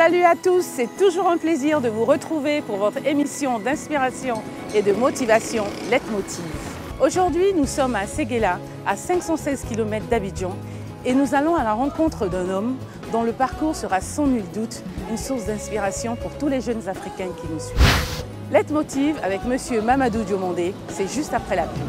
Salut à tous, c'est toujours un plaisir de vous retrouver pour votre émission d'inspiration et de motivation Leitmotiv. Aujourd'hui, nous sommes à Séguéla, à 516 km d'Abidjan, et nous allons à la rencontre d'un homme dont le parcours sera sans nul doute une source d'inspiration pour tous les jeunes Africains qui nous suivent. Leitmotiv avec Monsieur Mamadou Diomandé, c'est juste après la pub.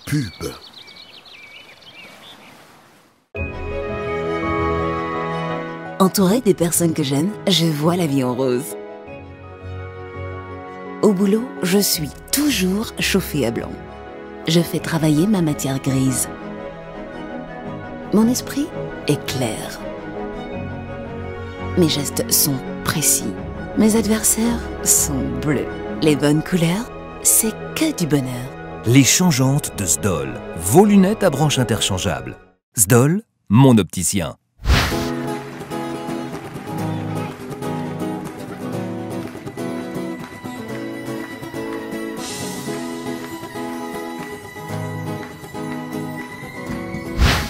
Pub. Entourée des personnes que j'aime, je vois la vie en rose. Au boulot, je suis toujours chauffée à blanc. Je fais travailler ma matière grise. Mon esprit est clair. Mes gestes sont précis. Mes adversaires sont bleus. Les bonnes couleurs, c'est que du bonheur. Les changeantes de Sdol, vos lunettes à branches interchangeables. Sdol, mon opticien.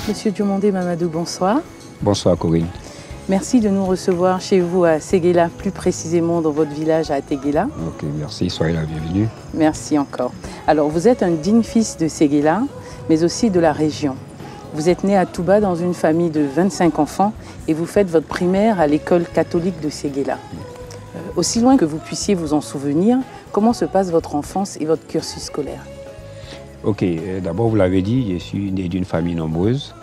Monsieur Diomandé Mamadou, bonsoir. Bonsoir Corinne. Merci de nous recevoir chez vous à Séguéla, plus précisément dans votre village à Ateguela. Ok, merci, soyez la bienvenue. Merci encore. Alors, vous êtes un digne fils de Séguéla, mais aussi de la région. Vous êtes né à Touba dans une famille de 25 enfants et vous faites votre primaire à l'école catholique de Séguéla. Aussi loin que vous puissiez vous en souvenir, comment se passe votre enfance et votre cursus scolaire? Ok, d'abord vous l'avez dit, je suis né d'une famille nombreuse.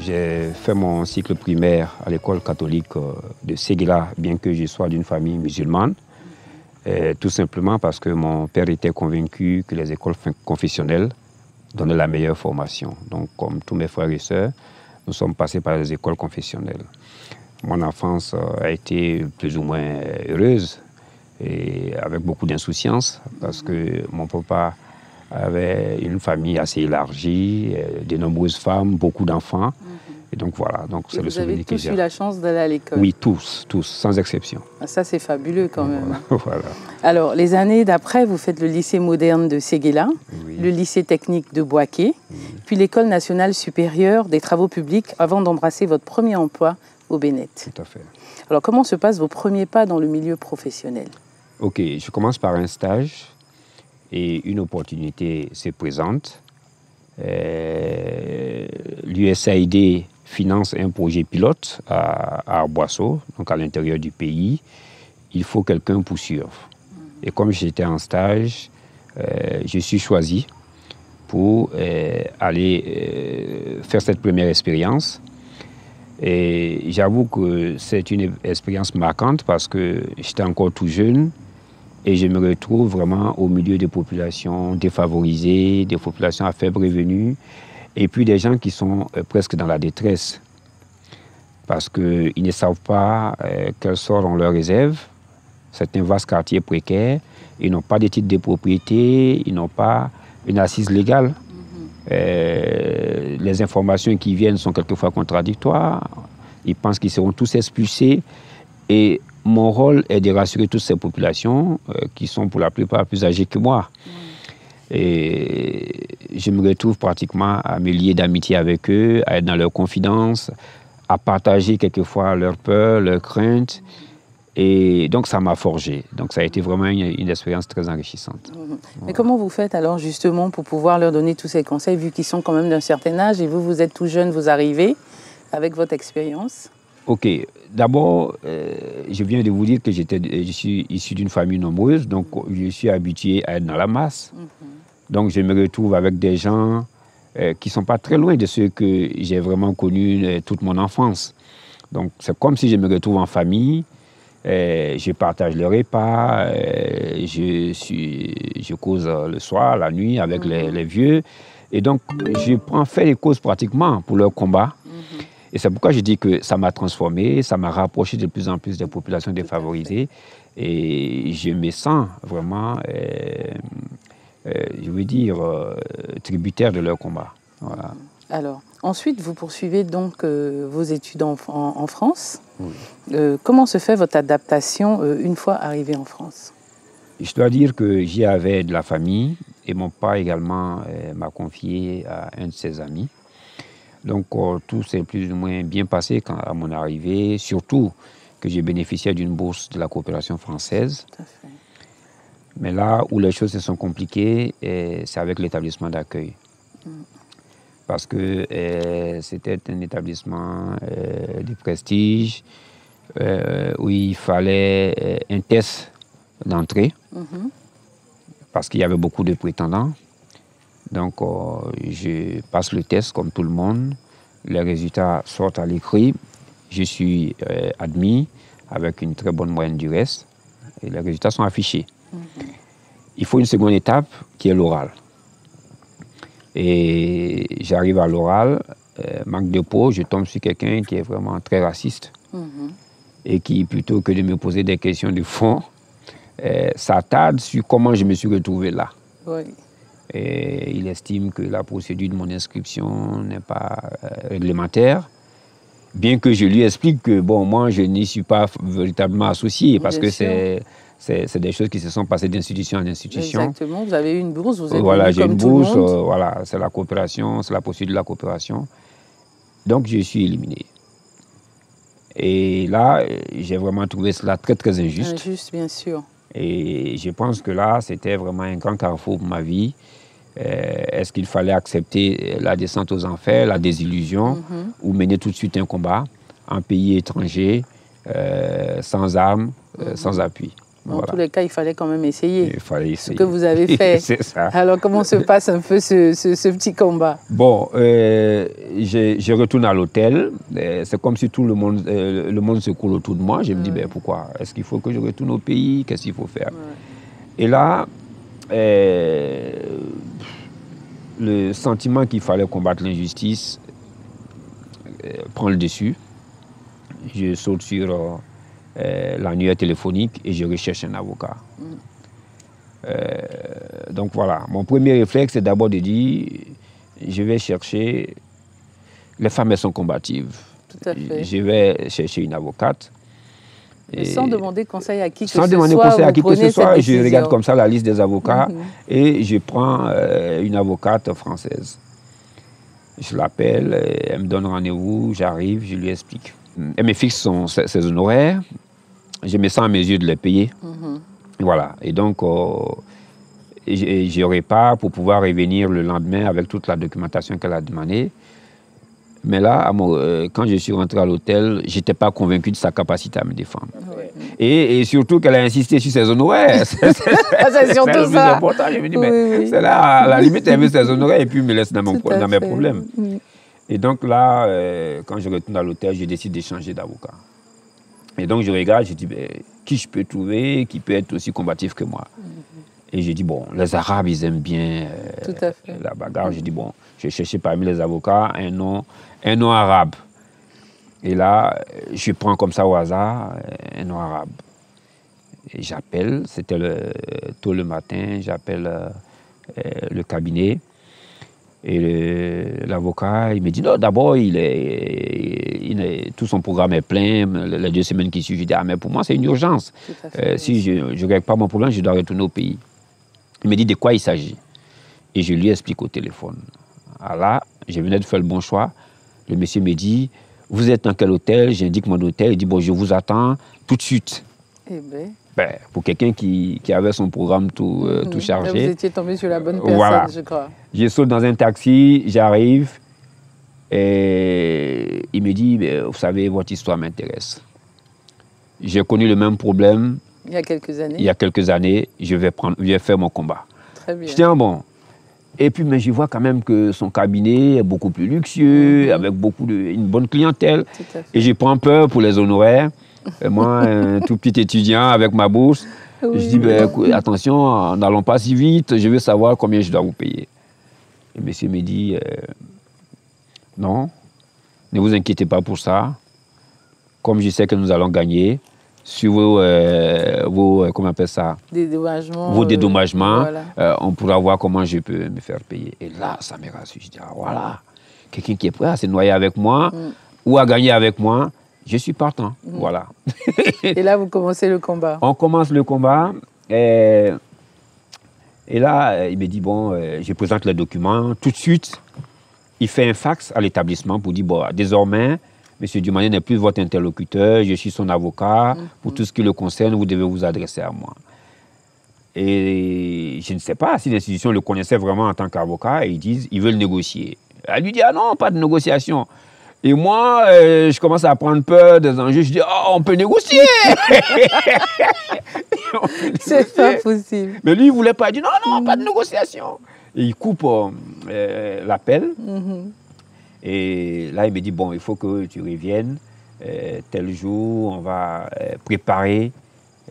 J'ai fait mon cycle primaire à l'école catholique de Séguéla, bien que je sois d'une famille musulmane. Tout simplement parce que mon père était convaincu que les écoles confessionnelles donnaient la meilleure formation. Donc, comme tous mes frères et sœurs, nous sommes passés par les écoles confessionnelles. Mon enfance a été plus ou moins heureuse et avec beaucoup d'insouciance parce que mon papa avait une famille assez élargie, de nombreuses femmes, beaucoup d'enfants. Et donc voilà, donc c'est le souvenir que j'ai. Vous avez tous eu la chance d'aller à l'école? Oui, tous, sans exception. Ça, c'est fabuleux quand même. Voilà. Alors, les années d'après, vous faites le lycée moderne de Séguéla, Oui. le lycée technique de Boaké, puis l'école nationale supérieure des travaux publics avant d'embrasser votre premier emploi au Bénin. Tout à fait. Alors, comment se passent vos premiers pas dans le milieu professionnel? Ok, je commence par un stage et une opportunité se présente. L'USAID finance un projet pilote à Arboisseau, donc à l'intérieur du pays. Il faut quelqu'un pour suivre. Et comme j'étais en stage, je suis choisi pour aller faire cette première expérience. Et j'avoue que c'est une expérience marquante parce que j'étais encore tout jeune et je me retrouve vraiment au milieu des populations défavorisées, des populations à faible revenu, et puis des gens qui sont presque dans la détresse parce qu'ils ne savent pas quel sort on leur réserve. C'est un vaste quartier précaire, ils n'ont pas de titre de propriété, ils n'ont pas une assise légale. Les informations qui viennent sont quelquefois contradictoires, ils pensent qu'ils seront tous expulsés et mon rôle est de rassurer toutes ces populations qui sont pour la plupart plus âgées que moi. Et je me retrouve pratiquement à me lier d'amitié avec eux, à être dans leur confidence, à partager quelquefois leurs peurs, leurs craintes. Et donc ça m'a forgé. Donc ça a été vraiment une expérience très enrichissante. Mais comment vous faites alors justement pour pouvoir leur donner tous ces conseils, vu qu'ils sont quand même d'un certain âge et vous, vous êtes tout jeune, vous arrivez avec votre expérience? Ok, d'abord, je viens de vous dire que je suis issu d'une famille nombreuse, donc je suis habitué à être dans la masse. Donc je me retrouve avec des gens qui ne sont pas très loin de ceux que j'ai vraiment connus toute mon enfance. Donc c'est comme si je me retrouve en famille Je partage le repas, je cause le soir, la nuit avec les vieux. Et donc, je fais les causes pratiquement pour leur combat. Et c'est pourquoi je dis que ça m'a transformé, ça m'a rapproché de plus en plus des populations défavorisées. Et je me sens vraiment, je veux dire, tributaire de leur combat. Voilà. Alors, ensuite, vous poursuivez donc vos études en France. Oui. Comment se fait votre adaptation une fois arrivé en France? Je dois dire que j'y avais de la famille et mon père également m'a confié à un de ses amis. Donc tout s'est plus ou moins bien passé à mon arrivée, surtout que j'ai bénéficié d'une bourse de la coopération française. Tout à fait. Mais là où les choses se sont compliquées, c'est avec l'établissement d'accueil. Parce que c'était un établissement de prestige où il fallait un test d'entrée parce qu'il y avait beaucoup de prétendants. Donc, je passe le test comme tout le monde. Les résultats sortent à l'écrit. Je suis admis avec une très bonne moyenne du reste. Et les résultats sont affichés. Il faut une seconde étape qui est l'oral. Et j'arrive à l'oral, manque de peau, je tombe sur quelqu'un qui est vraiment très raciste. Et qui, plutôt que de me poser des questions de fond, s'attarde sur comment je me suis retrouvé là. Oui. Et il estime que la procédure de mon inscription n'est pas réglementaire, bien que je lui explique que, bon, moi, je n'y suis pas véritablement associé, parce que c'est des choses qui se sont passées d'institution en institution. Exactement, vous avez eu une bourse, vous êtes voilà, venu j'ai comme une tout le bourse, monde. voilà, c'est la coopération, c'est la procédure de la coopération. Donc, je suis éliminé. Et là, j'ai vraiment trouvé cela très, très injuste. Injuste, bien sûr. Et je pense que là, c'était vraiment un grand carrefour pour ma vie. Est-ce qu'il fallait accepter la descente aux enfers, la désillusion, ou mener tout de suite un combat en pays étranger, sans armes, sans appui? Dans tous les cas, il fallait quand même essayer. Il fallait essayer. Ce que vous avez fait. C'est ça. Alors, comment se passe un peu ce petit combat? Bon, je retourne à l'hôtel. C'est comme si tout le monde se coule autour de moi. Je me dis, ben, pourquoi? Est-ce qu'il faut que je retourne au pays? Qu'est-ce qu'il faut faire? Et là, le sentiment qu'il fallait combattre l'injustice prend le dessus. Je saute sur l'annuaire téléphonique et je recherche un avocat. Donc voilà, mon premier réflexe, c'est d'abord de dire, je vais chercher, les femmes, elles sont combatives. Tout à fait. Je vais chercher une avocate. Et sans demander conseil à qui que ce soit. Sans demander conseil à qui que ce soit, je regarde comme ça la liste des avocats et je prends une avocate française. Je l'appelle, elle me donne rendez-vous, j'arrive, je lui explique. Elle me fixe ses honoraires, je me sens à mes yeux de les payer. Voilà, et donc je repars pour pouvoir revenir le lendemain avec toute la documentation qu'elle a demandée. Mais là, quand je suis rentré à l'hôtel, je n'étais pas convaincu de sa capacité à me défendre. Et surtout qu'elle a insisté sur ses honoraires. C'est surtout le plus important. Je me dis, mais c'est là, à la limite, elle veut ses honoraires et puis me laisse dans mes problèmes. Et donc là, quand je retourne à l'hôtel, je décide de changer d'avocat. Et donc je regarde, je dis, ben, qui je peux trouver qui peut être aussi combatif que moi? Et je dis, bon, les Arabes, ils aiment bien la bagarre. Je dis, bon, je vais chercher parmi les avocats un nom arabe. Et là, je prends comme ça au hasard un nom arabe. Et j'appelle, c'était tôt le matin, j'appelle le cabinet. Et l'avocat, il me dit, non, d'abord, tout son programme est plein, les 2 semaines qui suivent. Je dis, ah, mais pour moi, c'est une urgence. Si je ne règle pas mon problème, je dois retourner au pays. Il me dit de quoi il s'agit. Et je lui explique au téléphone. Alors là, je venais de faire le bon choix. Le monsieur me dit, vous êtes dans quel hôtel? J'indique mon hôtel. Il dit, bon, je vous attends tout de suite. Eh bien. Ben, pour quelqu'un qui avait son programme tout chargé. Vous étiez tombé sur la bonne personne, voilà. Je crois. Je saute dans un taxi, j'arrive. Et il me dit, ben, vous savez, votre histoire m'intéresse. J'ai connu le même problème. Il y a quelques années. Il y a quelques années, je vais faire mon combat. Très bien. Je dis, bon. Et puis, mais je vois quand même que son cabinet est beaucoup plus luxueux, avec une bonne clientèle. Et je prends peur pour les honoraires. Et moi, un tout petit étudiant avec ma bourse, Oui. je dis, ben, attention, n'allons pas si vite, je veux savoir combien je dois vous payer. Et monsieur me dit, non, ne vous inquiétez pas pour ça. Comme je sais que nous allons gagner sur vos comment on appelle ça? Dédommagements. Vos dédommagements, Voilà. on pourra voir comment je peux me faire payer. Et là, ça me rassure. Je dis, ah, voilà, quelqu'un qui est prêt à se noyer avec moi ou à gagner avec moi, je suis partant. Voilà. Et là, vous commencez le combat. On commence le combat. Et là, il me dit, bon, je présente les documents. Tout de suite, il fait un fax à l'établissement pour dire, bon, désormais, M. Diomandé n'est plus votre interlocuteur, je suis son avocat. Pour tout ce qui le concerne, vous devez vous adresser à moi. Et je ne sais pas si l'institution le connaissait vraiment en tant qu'avocat, et ils veulent négocier. Elle lui dit, ah non, pas de négociation. Et moi, je commence à prendre peur des enjeux. Je dis, oh, on peut négocier. C'est pas possible. Mais lui, il ne voulait pas. Il dit, non, non, pas de négociation. Et il coupe l'appel. Et là, il me dit, bon, il faut que tu reviennes. Tel jour, on va préparer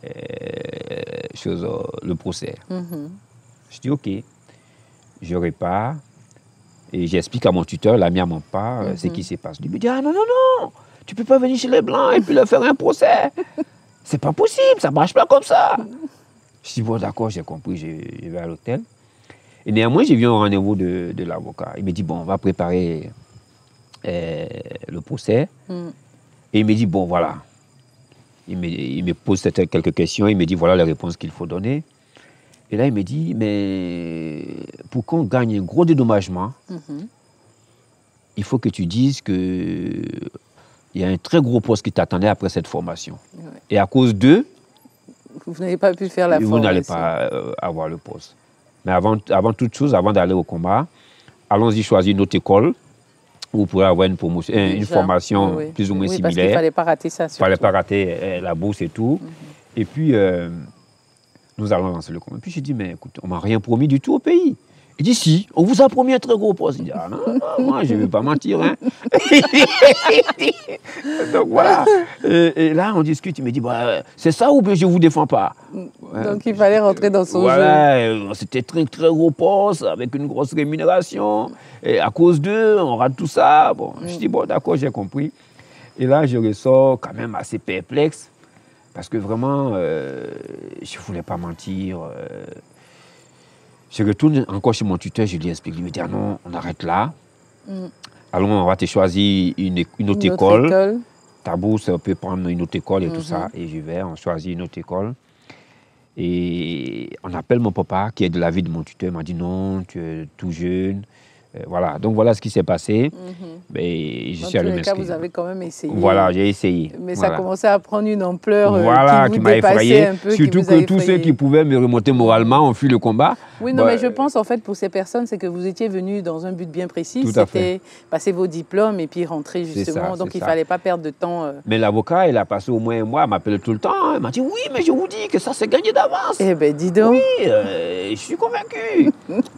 le procès. Je dis, OK. Je repars. Et j'explique à mon tuteur, l'ami à mon père, ce qui se passe. Il me dit, ah non, non, non, tu ne peux pas venir chez les Blancs et puis leur faire un procès. C'est pas possible, ça ne marche pas comme ça. Je dis, bon, d'accord, j'ai compris, je vais à l'hôtel. Et néanmoins, je viens au rendez-vous de l'avocat. Il me dit, bon, on va préparer le procès. Et il me dit, bon, voilà. Il me pose quelques questions, il me dit, voilà les réponses qu'il faut donner. Et là, il me dit, mais pour qu'on gagne un gros dédommagement, il faut que tu dises qu'il y a un très gros poste qui t'attendait après cette formation. Et à cause d'eux, vous n'avez pas pu faire la formation. Vous n'allez pas avoir le poste. Mais avant toute chose, avant d'aller au combat, allons-y choisir une autre école où vous pourrez avoir une promotion, une formation plus ou moins similaire. Parce qu'il ne fallait pas rater ça. Il ne fallait pas rater la bourse et tout. Et puis, nous allons lancer le combat. Puis je dis, mais écoute, on ne m'a rien promis du tout au pays. Il dit, si, on vous a promis un très gros poste. Il dit, ah non, non, moi, je ne vais pas mentir. Hein. Donc voilà. Et là, on discute. Il me dit, bah, c'est ça ou bien je ne vous défends pas. Donc il fallait rentrer dans son jeu. Voilà, c'était très, très gros poste avec une grosse rémunération. Et à cause d'eux, on rate tout ça. Bon, je dis, bon, d'accord, j'ai compris. Et là, je ressors quand même assez perplexe. Parce que vraiment, je ne voulais pas mentir. Je retourne encore chez mon tuteur, je lui explique. Il me dit, ah non, on arrête là. Allons, on va te choisir une autre école. Ta bourse, on peut prendre une autre école et tout ça. Et je vais, on choisit une autre école. Et on appelle mon papa, qui est de l'avis de mon tuteur. Il m'a dit, non, tu es tout jeune. Voilà, donc voilà ce qui s'est passé. Et je suis allé m'inscrire. Vous avez quand même essayé. Voilà, j'ai essayé. Mais ça commençait à prendre une ampleur qui m'a effrayé. Surtout que tous ceux qui pouvaient me remonter moralement ont fui le combat. Oui, non, mais je pense en fait pour ces personnes, c'est que vous étiez venus dans un but bien précis. C'était passer vos diplômes et puis rentrer justement. Donc il ne fallait pas perdre de temps. Mais l'avocat, il a passé au moins un mois, il m'appelait tout le temps. Il m'a dit, oui, mais je vous dis que ça c'est gagné d'avance. Eh bien, dis donc. Oui, je suis convaincu.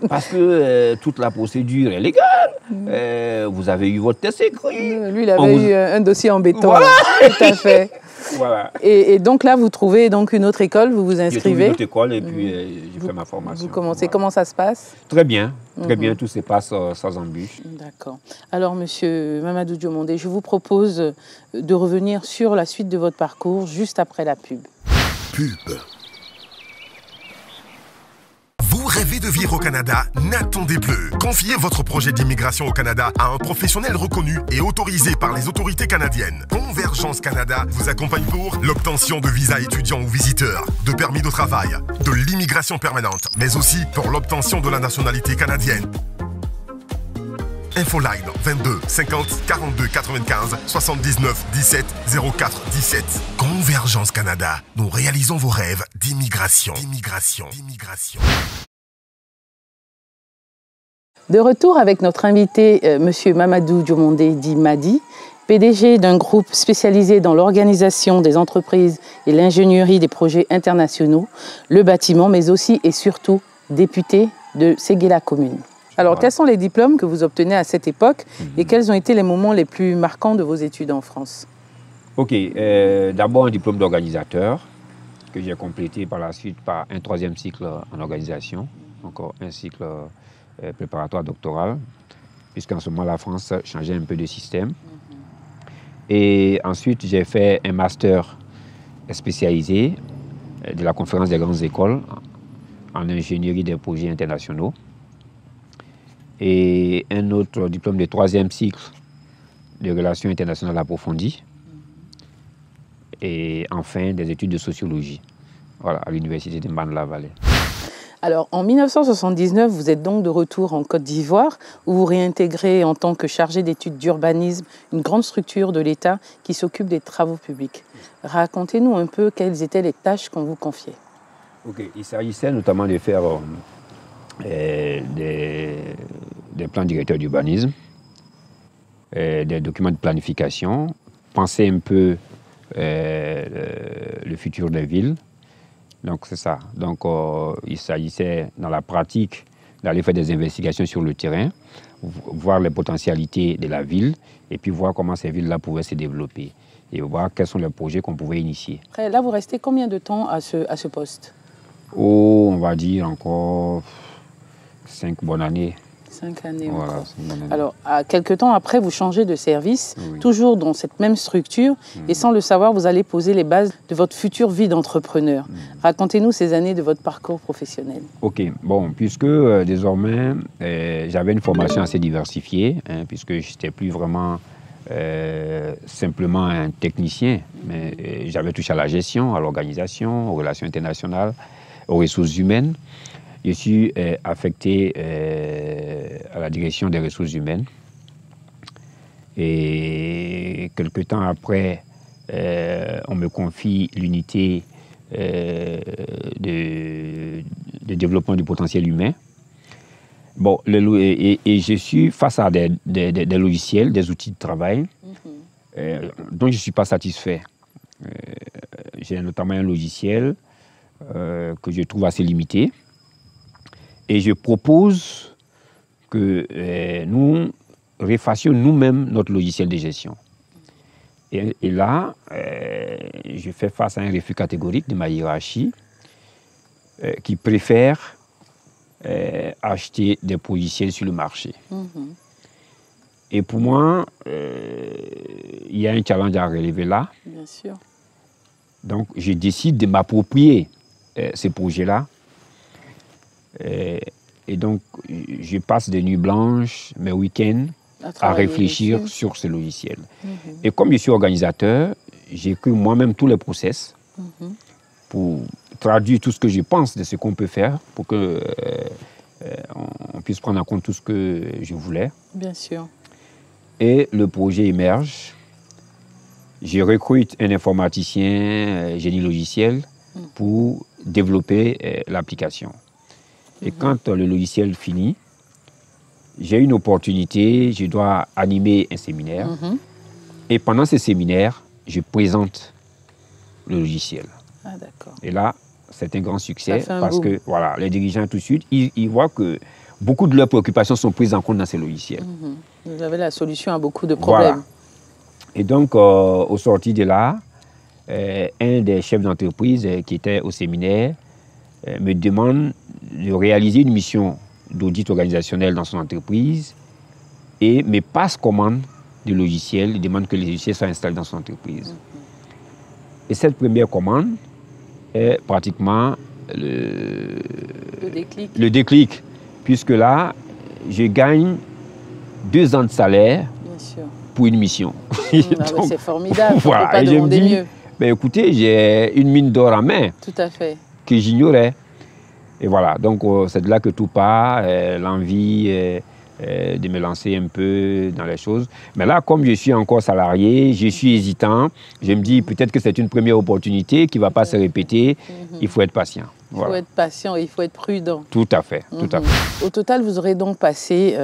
Parce que toute la procédure est légale. Vous avez eu votre test écrit. Lui, il avait eu un dossier en béton. Voilà. Tout à fait. Voilà. Et donc là, vous trouvez donc une autre école, vous vous inscrivez. J'ai trouvé une autre école et puis j'ai fait ma formation. Vous commencez. Voilà. Comment ça se passe? Très bien, très bien. Tout se passe sans embûche. D'accord. Alors, monsieur Mamadou Diomandé, je vous propose de revenir sur la suite de votre parcours juste après la pub. Pub. Vous rêvez de vivre au Canada? N'attendez plus. Confiez votre projet d'immigration au Canada à un professionnel reconnu et autorisé par les autorités canadiennes. Convergence Canada vous accompagne pour l'obtention de visas étudiants ou visiteurs, de permis de travail, de l'immigration permanente, mais aussi pour l'obtention de la nationalité canadienne. Infoline 22 50 42 95 79 17 04 17. Convergence Canada. Nous réalisons vos rêves d'immigration. De retour avec notre invité, monsieur Mamadou Diomandé dit Madi, PDG d'un groupe spécialisé dans l'organisation des entreprises et l'ingénierie des projets internationaux, le bâtiment, mais aussi et surtout député de Séguéla Commune. Alors, quels sont les diplômes que vous obtenez à cette époque et quels ont été les moments les plus marquants de vos études en France? Ok, d'abord un diplôme d'organisateur que j'ai complété par la suite par un 3e cycle en organisation, encore un cycle préparatoire doctoral, puisqu'en ce moment la France changeait un peu de système. Et ensuite j'ai fait un master spécialisé de la conférence des grandes écoles en ingénierie des projets internationaux et un autre diplôme de 3e cycle de relations internationales approfondies et enfin des études de sociologie, voilà, à l'université de Mbane-la-Vallée. Alors, en 1979, vous êtes donc de retour en Côte d'Ivoire, où vous réintégrez en tant que chargé d'études d'urbanisme une grande structure de l'État qui s'occupe des travaux publics. Racontez-nous un peu quelles étaient les tâches qu'on vous confiait. Ok, il s'agissait notamment de faire des plans directeurs d'urbanisme, des documents de planification, penser un peu le futur des villes. Donc c'est ça. Donc il s'agissait dans la pratique d'aller faire des investigations sur le terrain, voir les potentialités de la ville et puis voir comment ces villes-là pouvaient se développer et voir quels sont les projets qu'on pouvait initier. Après, là, vous restez combien de temps à ce poste? Oh, on va dire encore 5 bonnes années. 5 années Voilà, encore. 5 bonnes années. Alors, quelques temps après, vous changez de service, Oui. toujours dans cette même structure, et sans le savoir, vous allez poser les bases de votre future vie d'entrepreneur. Racontez-nous ces années de votre parcours professionnel. Ok, bon, puisque désormais, j'avais une formation assez diversifiée, hein, puisque je n'étais plus vraiment simplement un technicien, mais j'avais touché à la gestion, à l'organisation, aux relations internationales, aux ressources humaines. Je suis affecté à la direction des ressources humaines. Et quelque temps après, on me confie l'unité de développement du potentiel humain. Bon, et je suis face à des logiciels, des outils de travail dont je ne suis pas satisfait. J'ai notamment un logiciel que je trouve assez limité. Et je propose que nous refassions nous-mêmes notre logiciel de gestion. Et là, je fais face à un refus catégorique de ma hiérarchie qui préfère acheter des logiciels sur le marché. Et pour moi, il y a un challenge à relever là. Bien sûr. Donc, je décide de m'approprier ces projets-là. Et donc, je passe des nuits blanches, mes week-ends, à réfléchir sur ce logiciel. Et comme je suis organisateur, j'écris moi-même tous les process pour traduire tout ce que je pense de ce qu'on peut faire pour que on puisse prendre en compte tout ce que je voulais. Bien sûr. Et le projet émerge. Je recrute un informaticien génie logiciel pour développer l'application. Et quand le logiciel finit, j'ai une opportunité, je dois animer un séminaire. Et pendant ce séminaire, je présente le logiciel. Ah, d'accord. Et là, c'est un grand succès parce boom. que voilà, les dirigeants tout de suite, ils voient que beaucoup de leurs préoccupations sont prises en compte dans ces logiciels. Vous avez la solution à beaucoup de problèmes. Voilà. Et donc, au sorti de là, un des chefs d'entreprise qui était au séminaire me demande de réaliser une mission d'audit organisationnel dans son entreprise et me passe commande du logiciel. Il demande que le logiciel soit installé dans son entreprise. Et cette première commande est pratiquement le déclic, puisque là, je gagne 2 ans de salaire pour une mission. C'est formidable, voilà. On ne peut pas demander mieux. Ben, écoutez, j'ai une mine d'or en main. Tout à fait. Que j'ignorais. Et voilà, donc c'est de là que tout part, l'envie de me lancer un peu dans les choses. Mais là, comme je suis encore salarié, je suis hésitant, je me dis peut-être que c'est une première opportunité qui ne va pas se répéter, il faut être patient. Il faut être patient, il faut être prudent. Tout à fait, tout à fait. Au total, vous aurez donc passé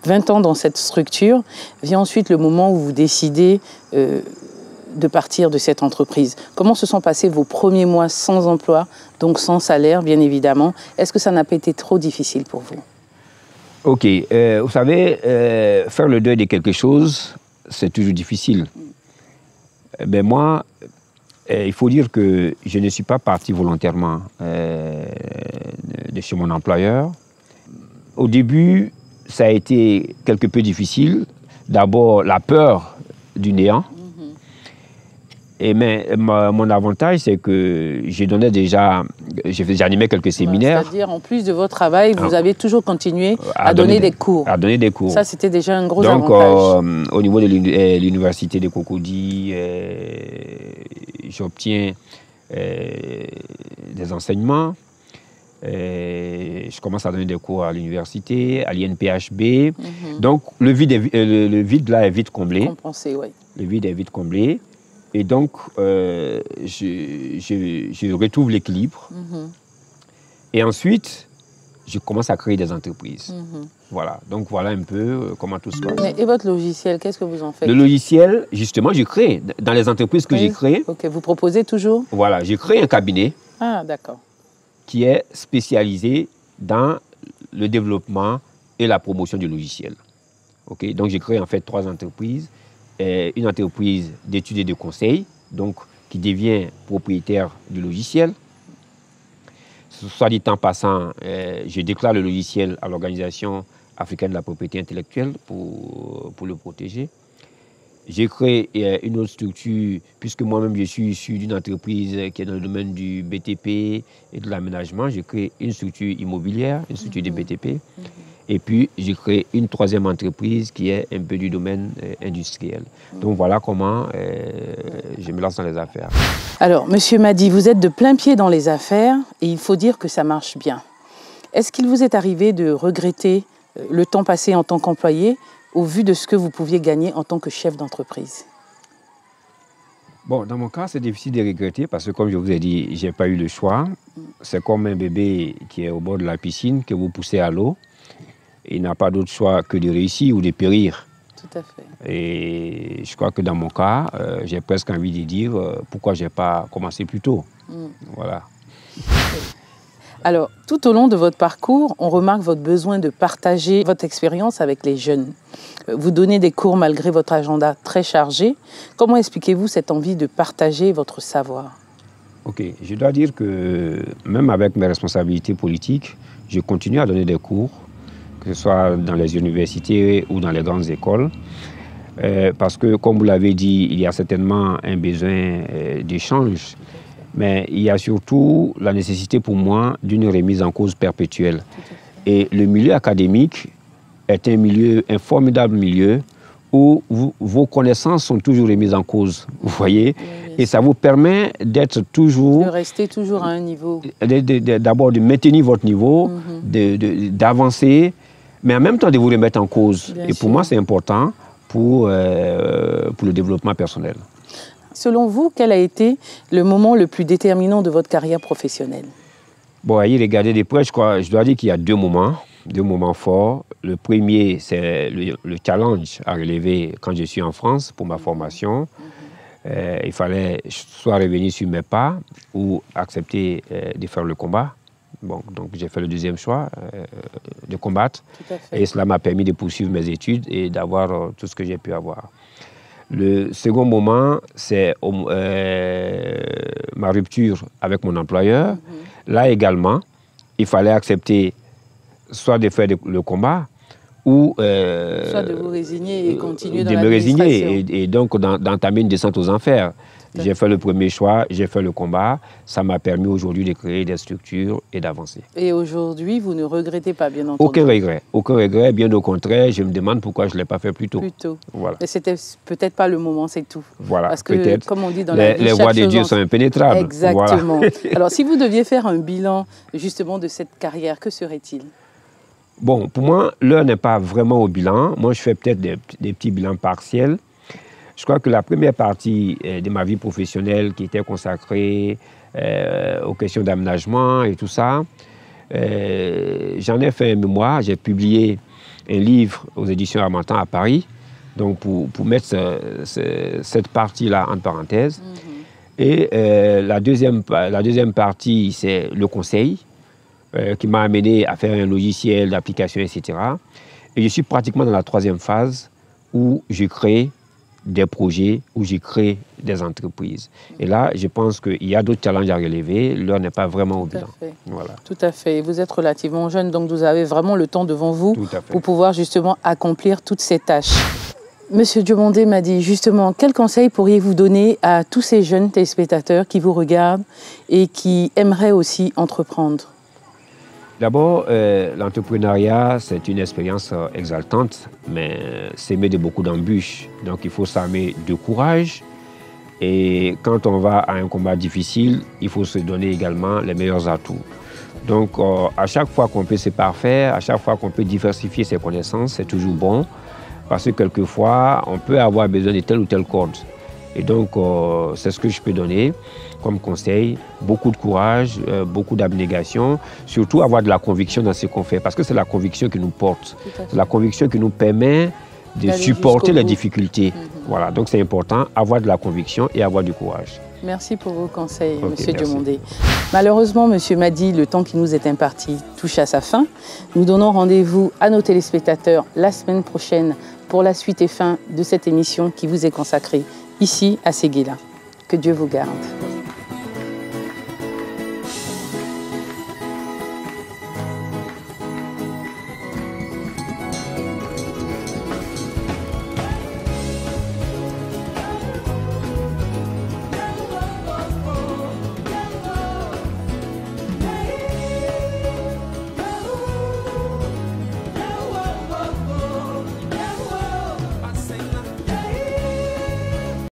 20 ans dans cette structure. Vient ensuite le moment où vous décidez de partir de cette entreprise. Comment se sont passés vos premiers mois sans emploi, donc sans salaire, bien évidemment? Est-ce que ça n'a pas été trop difficile pour vous? Ok, vous savez, faire le deuil de quelque chose, c'est toujours difficile. Ben moi, il faut dire que je ne suis pas parti volontairement de chez mon employeur. Au début, ça a été quelque peu difficile. D'abord, la peur du néant. Mais mon avantage, c'est que j'animais quelques séminaires. C'est-à-dire, en plus de votre travail, vous avez toujours continué à donner des cours. À donner des cours. Ça, c'était déjà un gros avantage. Donc, au niveau de l'université de Cocody, j'obtiens des enseignements. Je commence à donner des cours à l'université, à l'INPHB. Donc, le vide là est vite comblé. Compensé, oui. Le vide est vite comblé. Et donc, je retrouve l'équilibre. Et ensuite, je commence à créer des entreprises. Voilà. Donc, voilà un peu comment tout se passe. Et votre logiciel, qu'est-ce que vous en faites? Le logiciel, justement, je crée. Dans les entreprises que j'ai créées. Ok, vous proposez toujours? Voilà, j'ai créé un cabinet. Ah, d'accord. Qui est spécialisé dans le développement et la promotion du logiciel. Okay? Donc, j'ai créé en fait 3 entreprises. Une entreprise d'études et de conseil, donc qui devient propriétaire du logiciel. Soit dit en passant, je déclare le logiciel à l'Organisation africaine de la propriété intellectuelle pour le protéger. J'ai créé une autre structure, puisque moi-même je suis issu d'une entreprise qui est dans le domaine du BTP et de l'aménagement. J'ai créé une structure immobilière, une structure de BTP. Et puis, j'ai créé une 3e entreprise qui est un peu du domaine industriel. Donc, voilà comment je me lance dans les affaires. Alors, Monsieur Madi, vous êtes de plein pied dans les affaires et il faut dire que ça marche bien. Est-ce qu'il vous est arrivé de regretter le temps passé en tant qu'employé au vu de ce que vous pouviez gagner en tant que chef d'entreprise? Bon, dans mon cas, c'est difficile de regretter parce que, comme je vous ai dit, je n'ai pas eu le choix. C'est comme un bébé qui est au bord de la piscine, que vous poussez à l'eau. Il n'a pas d'autre choix que de réussir ou de périr. Tout à fait. Et je crois que dans mon cas, j'ai presque envie de dire pourquoi je n'ai pas commencé plus tôt. Voilà. Alors, tout au long de votre parcours, on remarque votre besoin de partager votre expérience avec les jeunes. Vous donnez des cours malgré votre agenda très chargé. Comment expliquez-vous cette envie de partager votre savoir? Ok, je dois dire que même avec mes responsabilités politiques, je continue à donner des cours, que ce soit dans les universités ou dans les grandes écoles. Parce que, comme vous l'avez dit, il y a certainement un besoin d'échange, mais il y a surtout la nécessité pour moi d'une remise en cause perpétuelle. Et le milieu académique est un formidable milieu où vos connaissances sont toujours remises en cause, vous voyez. Et ça vous permet d'être toujours... De rester toujours à un niveau. D'abord de maintenir votre niveau, d'avancer, mais en même temps de vous remettre en cause. Et pour moi, c'est important pour le développement personnel. Selon vous, quel a été le moment le plus déterminant de votre carrière professionnelle? Bon, à y regarder de près, je dois dire qu'il y a deux moments forts. Le premier, c'est le challenge à relever quand je suis en France pour ma formation. Il fallait soit revenir sur mes pas ou accepter de faire le combat. Bon, donc j'ai fait le deuxième choix, de combattre. Et cela m'a permis de poursuivre mes études et d'avoir tout ce que j'ai pu avoir. Le second moment, c'est ma rupture avec mon employeur. Là également, il fallait accepter soit de faire le combat ou... soit de vous résigner et continuer dans l'administration. De me résigner et donc d'entamer une descente aux enfers. J'ai fait le premier choix, j'ai fait le combat. Ça m'a permis aujourd'hui de créer des structures et d'avancer. Et aujourd'hui, vous ne regrettez pas, bien entendu? Aucun regret, bien au contraire. Je me demande pourquoi je ne l'ai pas fait plus tôt. Voilà. Mais c'était peut-être pas le moment, c'est tout. Voilà, parce que, comme on dit dans la vie, les voies de Dieu sont impénétrables. Exactement. Voilà. Alors, si vous deviez faire un bilan, justement, de cette carrière, que serait-il? Bon, pour moi, l'heure n'est pas vraiment au bilan. Moi, je fais peut-être des petits bilans partiels. Je crois que la première partie de ma vie professionnelle qui était consacrée aux questions d'aménagement et tout ça, j'en ai fait un mémoire. J'ai publié un livre aux éditions Harmattan à Paris, donc pour mettre cette partie-là en parenthèse. Et la deuxième partie, c'est le conseil, qui m'a amené à faire un logiciel d'application, etc. Et je suis pratiquement dans la troisième phase où je crée des projets, où je crée des entreprises. Et là, je pense qu'il y a d'autres challenges à relever. L'heure n'est pas vraiment au bilan. Voilà. Tout à fait. Vous êtes relativement jeune, donc vous avez vraiment le temps devant vous pour pouvoir justement accomplir toutes ces tâches. Monsieur Diomandé m'a dit justement, quel conseil pourriez-vous donner à tous ces jeunes téléspectateurs qui vous regardent et qui aimeraient aussi entreprendre? D'abord, l'entrepreneuriat, c'est une expérience exaltante, mais s'aimer de beaucoup d'embûches. Donc, il faut s'armer de courage. Et quand on va à un combat difficile, il faut se donner également les meilleurs atouts. Donc, à chaque fois qu'on peut se parfaire, à chaque fois qu'on peut diversifier ses connaissances, c'est toujours bon. Parce que quelquefois, on peut avoir besoin de tel ou tel code. Et donc, c'est ce que je peux donner comme conseil. Beaucoup de courage, beaucoup d'abnégation, surtout avoir de la conviction dans ce qu'on fait. Parce que c'est la conviction qui nous porte. C'est la conviction qui nous permet de supporter les difficultés. Voilà, donc c'est important, avoir de la conviction et avoir du courage. Merci pour vos conseils, Monsieur Diomandé. Malheureusement, Monsieur Madi, le temps qui nous est imparti touche à sa fin. Nous donnons rendez-vous à nos téléspectateurs la semaine prochaine pour la suite et fin de cette émission qui vous est consacrée ici à Séguéla. Que Dieu vous garde.